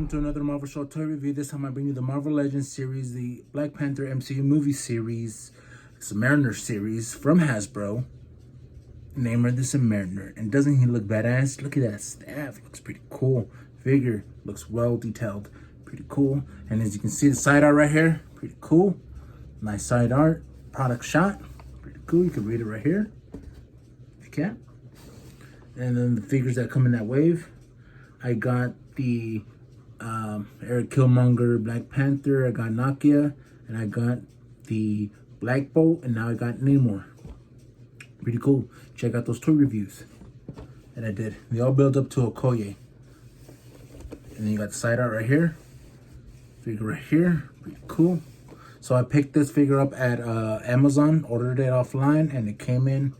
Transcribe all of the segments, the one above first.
welcome to another Marvel Show toy review. This time I bring you the Marvel Legends series, the Black Panther MCU movie series, SubMariner series from Hasbro. Namor the SubMariner. And doesn't he look badass? Look at that staff. It looks pretty cool. Figure looks well detailed. Pretty cool. And as you can see, the side art right here, pretty cool. Nice side art. Product shot. Pretty cool. You can read it right here if you can. And then the figures that come in that wave. I got the Eric Killmonger Black Panther, I got Nakia, and I got the Black Bolt, and now I got Namor. Pretty cool. Check out those toy reviews that I did. They all build up to Okoye. And then you got the side art right here. Figure right here. Pretty cool. So I picked this figure up at Amazon, ordered it offline, and it came in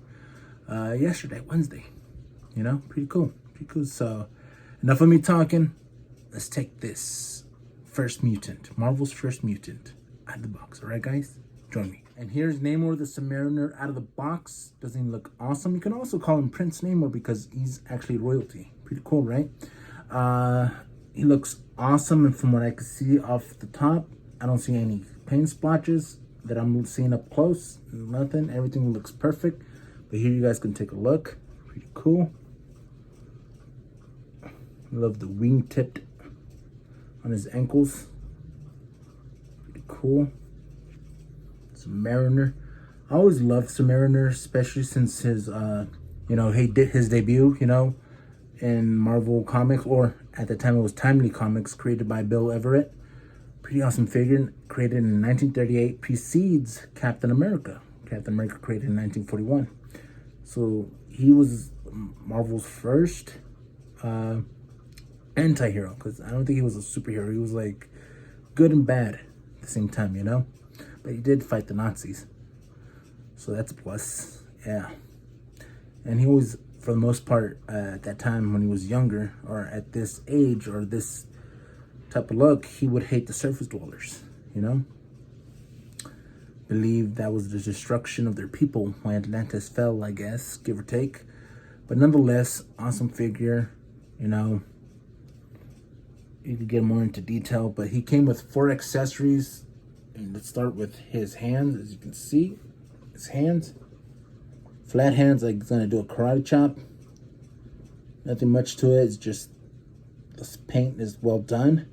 yesterday, Wednesday. You know, pretty cool. Pretty cool. So enough of me talking. Let's take this first mutant, Marvel's first mutant, out of the box. All right, guys? Join me. And here's Namor the SubMariner out of the box. Doesn't he look awesome? You can also call him Prince Namor because he's actually royalty. Pretty cool, right? He looks awesome, and from what I can see off the top, I don't see any paint splotches that I'm seeing up close. Nothing. Everything looks perfect. But here you guys can take a look. Pretty cool. Love the wing-tipped on his ankles. Pretty cool. SubMariner. I always loved SubMariner, especially since his, he did his debut, in Marvel Comics, or at the time it was Timely Comics, created by Bill Everett. Pretty awesome figure, created in 1938, precedes Captain America. Captain America created in 1941. So he was Marvel's first anti-hero, because I don't think he was a superhero. He was like good and bad at the same time, but he did fight the Nazis, so that's a plus. Yeah. And he always, for the most part, at that time when he was younger, or at this age, or this type of look, he would hate the surface dwellers, believe that was the destruction of their people when Atlantis fell, I guess, give or take. But nonetheless, awesome figure. You could get more into detail, but he came with 4 accessories. And let's start with his hands. As you can see, his hands, flat hands, like he's gonna do a karate chop. Nothing much to it. It's just this paint is well done,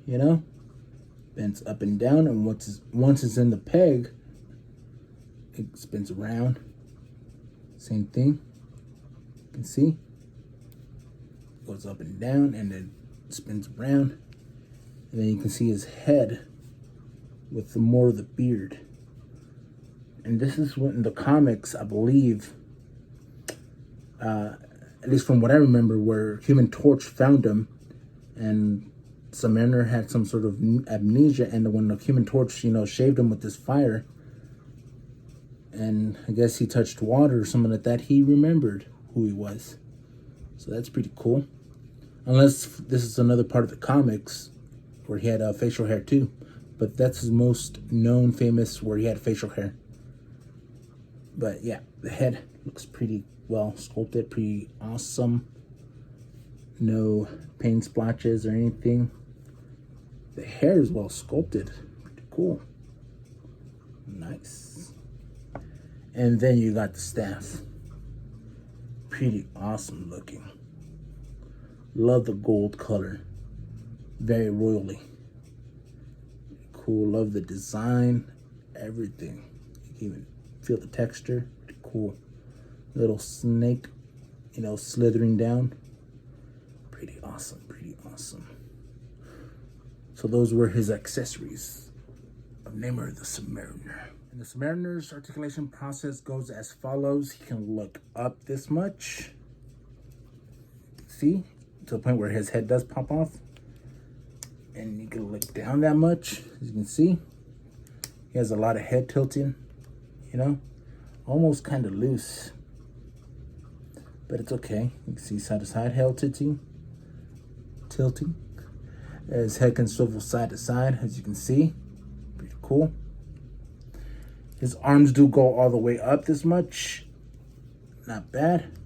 Bends up and down, and once it's in the peg, it spins around. Same thing. You can see, goes up and down, and then spins around. And then you can see his head with more of the beard. And this is what in the comics, I believe, at least from what I remember, where Human Torch found him, and SubMariner had some sort of amnesia, and when the Human Torch, shaved him with this fire, and I guess he touched water or something like that, he remembered who he was. So that's pretty cool. Unless this is another part of the comics where he had facial hair too. But that's his most known famous, where he had facial hair. But yeah, the head looks pretty well sculpted, pretty awesome. No paint splotches or anything. The hair is well sculpted. Pretty cool. Nice. And then you got the staff. Pretty awesome looking. Love the gold color. Very royally. Cool. Love the design. Everything. You can even feel the texture. Pretty cool. Little snake, slithering down. Pretty awesome. Pretty awesome. So those were his accessories of Namor the SubMariner. And the SubMariner's articulation process goes as follows. He can look up this much. See? To the point where his head does pop off. And you can look down that much. As you can see, he has a lot of head tilting, almost kind of loose, but it's okay. You can see side to side head tilting. His head can swivel side to side, as you can see. Pretty cool. His arms do go all the way up this much. Not bad.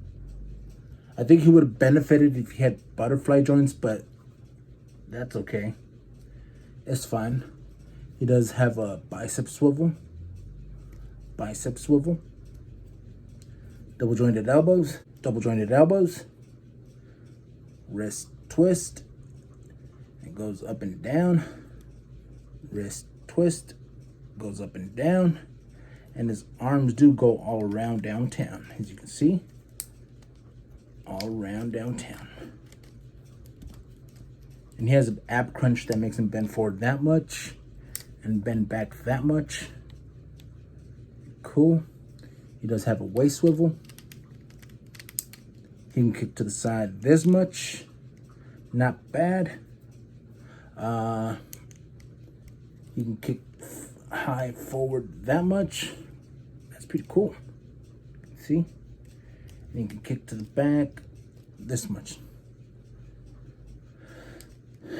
I think he would have benefited if he had butterfly joints, but that's okay. It's fine. He does have a bicep swivel, double jointed elbows, wrist twist. It goes up and down, wrist twist, goes up and down, and his arms do go all around downtown, as you can see, all around downtown. And he has an ab crunch that makes him bend forward that much and bend back that much. Cool. He does have a waist swivel. He can kick to the side this much. Not bad. He can kick high forward that much. That's pretty cool. See? And he can kick to the back this much.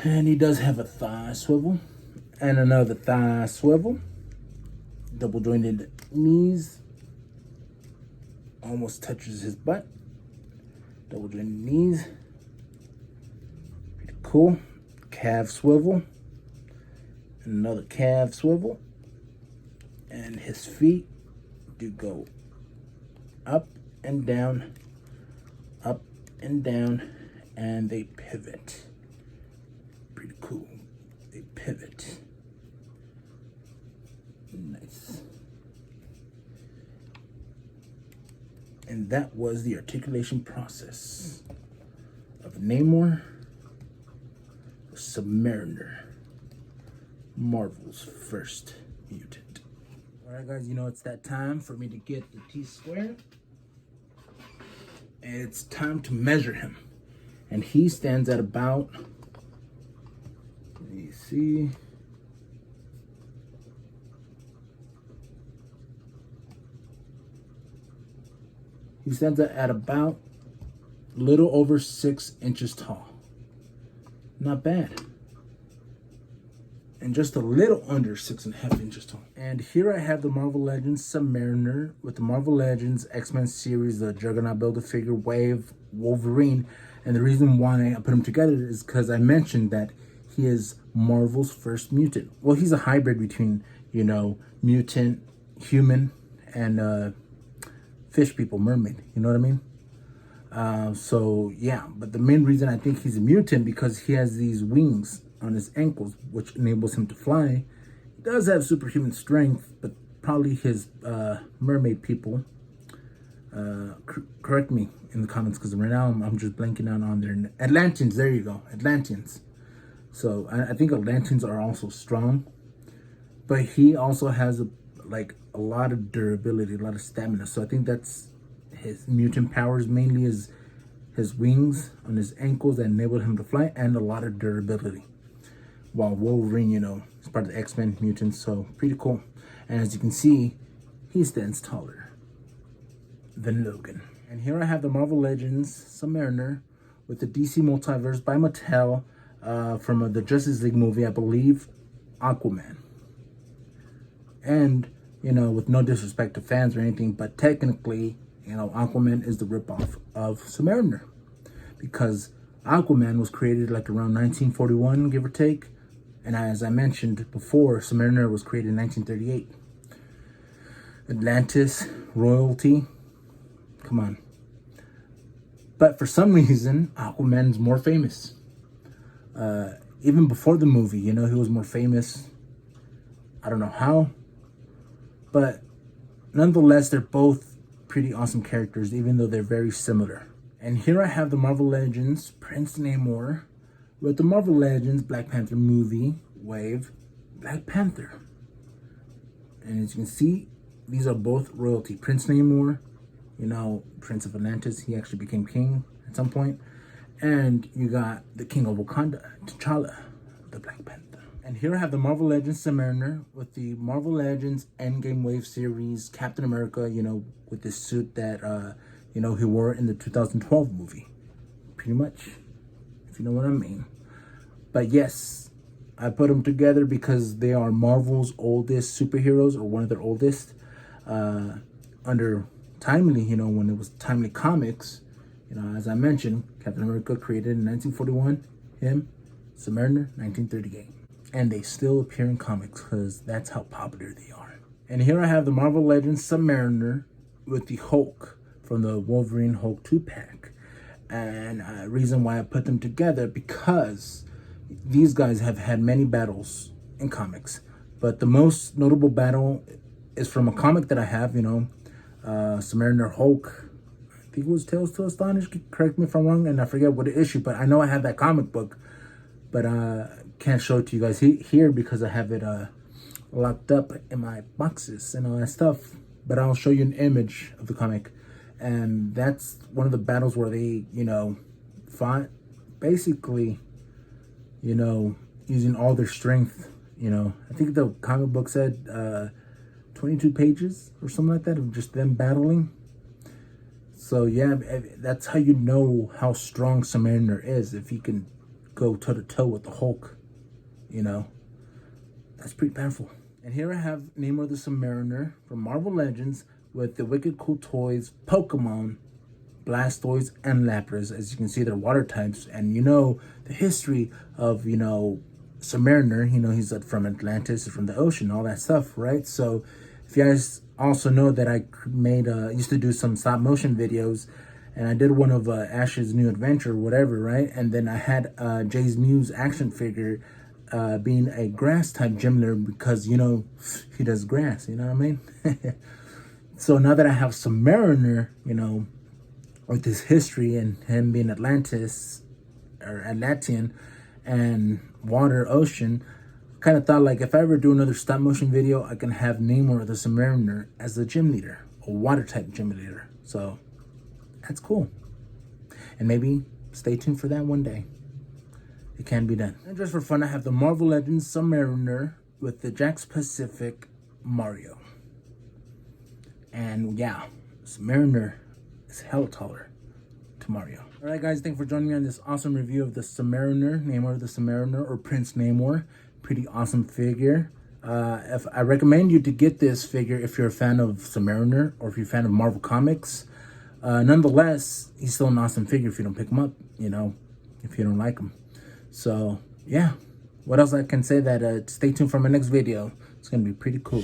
And he does have a thigh swivel and another thigh swivel. Double jointed knees. Almost touches his butt. Double jointed knees. Pretty cool. Calf swivel. Another calf swivel. And his feet do go up and down, and they pivot. Pretty cool. They pivot. Nice. And that was the articulation process of Namor, the SubMariner, Marvel's first mutant. All right, guys, you know it's that time for me to get the T-square. It's time to measure him. And he stands at about, let me see, he stands at about a little over 6 inches tall. Not bad. And just a little under 6.5 inches tall. And here I have the Marvel Legends SubMariner with the Marvel Legends X-Men series, the Juggernaut Build-A-Figure Wave Wolverine. And the reason why I put them together is because I mentioned that he is Marvel's first mutant. Well, he's a hybrid between, you know, mutant, human, and fish people, mermaid. You know what I mean? So yeah, but the main reason I think he's a mutant because he has these wings on his ankles, which enables him to fly. He does have superhuman strength, but probably his mermaid people. Correct me in the comments because right now I'm just blanking out on their Atlanteans. There you go, Atlanteans. So I think Atlanteans are also strong, but he also has a lot of durability, a lot of stamina. So I think that's his mutant powers mainly is his wings on his ankles that enable him to fly and a lot of durability. While Wolverine, you know, is part of the X-Men mutants, so pretty cool. And as you can see, he stands taller than Logan. And here I have the Marvel Legends SubMariner with the DC Multiverse by Mattel from the Justice League movie, I believe, Aquaman. And, you know, with no disrespect to fans or anything, but technically, you know, Aquaman is the ripoff of SubMariner. Because Aquaman was created like around 1941, give or take. And as I mentioned before, SubMariner was created in 1938. Atlantis, royalty, come on. But for some reason, Aquaman's more famous. Even before the movie, you know, he was more famous. I don't know how. But nonetheless, they're both pretty awesome characters, even though they're very similar. And here I have the Marvel Legends Prince Namor with the Marvel Legends Black Panther movie Wave Black Panther. And as you can see, these are both royalty. Prince Namor, you know, Prince of Atlantis, he actually became king at some point. And you got the King of Wakanda, T'Challa, the Black Panther. And here I have the Marvel Legends SubMariner with the Marvel Legends Endgame Wave series, Captain America, you know, with this suit that, you know, he wore in the 2012 movie. Pretty much, if you know what I mean. But yes, I put them together because they are Marvel's oldest superheroes, or one of their oldest. Under Timely, you know, when it was Timely Comics, you know, as I mentioned, Captain America created in 1941, him, SubMariner, 1938. and they still appear in comics because that's how popular they are. And here I have the Marvel Legends SubMariner with the Hulk from the Wolverine Hulk 2-pack. And reason why I put them together, because these guys have had many battles in comics, but the most notable battle is from a comic that I have, you know, SubMariner Hulk. I think it was Tales to Astonish, correct me if I'm wrong, and I forget what issue, but I know I have that comic book, but can't show it to you guys here because I have it locked up in my boxes and all that stuff. But I'll show you an image of the comic, and that's one of the battles where they, you know, fought basically, you know, using all their strength. You know, I think the comic book said 22 pages or something like that of just them battling. So yeah, that's how you know how strong SubMariner is, if he can go toe to toe with the Hulk. You know, that's pretty powerful. And here I have Namor the SubMariner from Marvel Legends with the Wicked Cool Toys, Pokemon, Blastoise, and Lapras. As you can see, they're water types, and you know the history of, you know, SubMariner. You know, he's from Atlantis, from the ocean, all that stuff, right? So if you guys also know that I made used to do some stop motion videos, and I did one of Ash's New Adventure, whatever, right? And then I had Jay's Muse action figure being a grass type gym leader, because, you know, he does grass, you know what I mean? So now that I have SubMariner, you know, with his history and him being Atlantis or Atlantean and water, ocean, kind of thought, like, if I ever do another stop motion video, I can have Namor the SubMariner as the gym leader, a water type gym leader. So that's cool. And maybe stay tuned for that one day. It can be done. And just for fun, I have the Marvel Legends SubMariner with the Jakks Pacific Mario. And yeah, SubMariner is hella taller to Mario. Alright guys, thanks for joining me on this awesome review of the SubMariner, Namor the SubMariner, or Prince Namor. Pretty awesome figure. If I recommend you to get this figure if you're a fan of SubMariner or if you're a fan of Marvel Comics. Nonetheless, he's still an awesome figure if you don't pick him up, you know, if you don't like him. So yeah, what else I can say, that stay tuned for my next video. It's gonna be pretty cool.